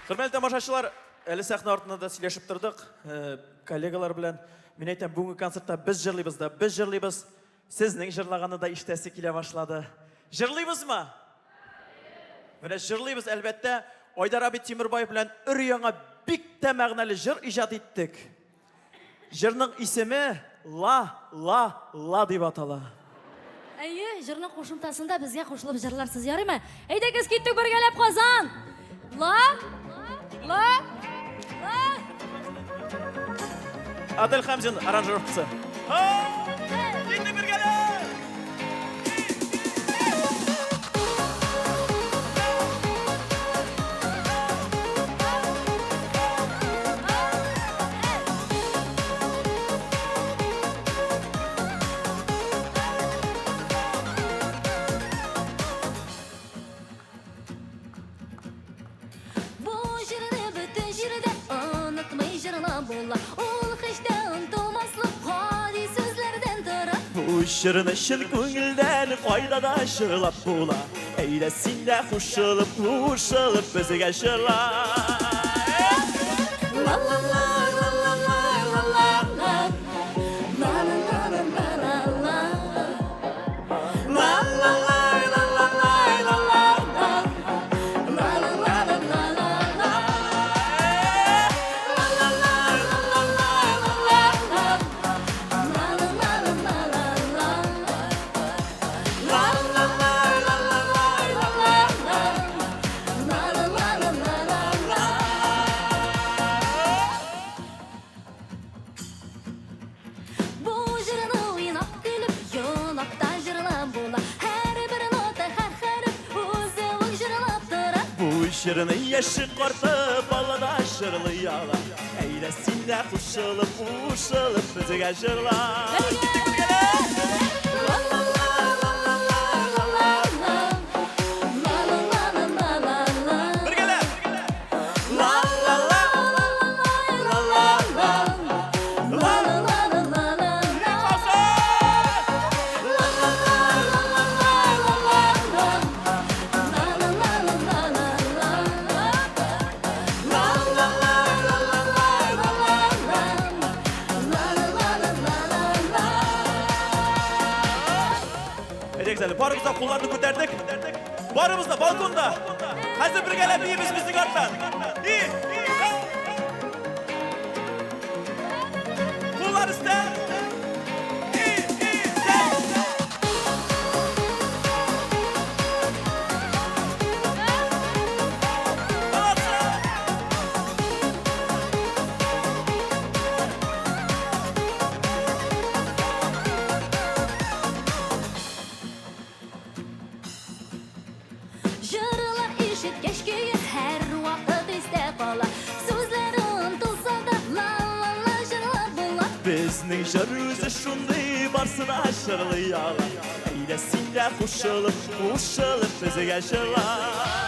Hürmetli tamaşaçılar, әлі сахна артында да сөйлешіп тұрдық. Коллегалар белән мен әйтәм, бүгінгі концертта біз жырлыйбыз. Сезнең жырлағаны да иштәсе килә башлады. Жырлыйбызмы? Менә жырлыйбыз, әлбәттә. Айдар Абит Тимербаев белән өр-яңа бик тә мәгънәле җыр иҗат иттек. Җырның исеме Ла дип атала. Әйе, җырның кушымтасында безгә кушылып җырларсыз ярыймы? Әйдәгез киттек бергәләп Казан. Ла. Адель Хамзин аранжировкасы. Киттек бергәләп. Bu şırını şır көңілдән қайда да шырлап була. Әйдә син дә кушылып, безгә шырла. Şırını yaşı qartı balada şırlıyala. Əyilə sində quşulub, bizgə şırla. Barımızda kollarını kötərdik. Barımızda balkonda. Hazır bir gələm iyimiz bizlik artdan. İyi. Kollar üstə. Bizning jır üzü şunday barsına şırlıyala. Əyilə sində quşulub, bizgə şırla.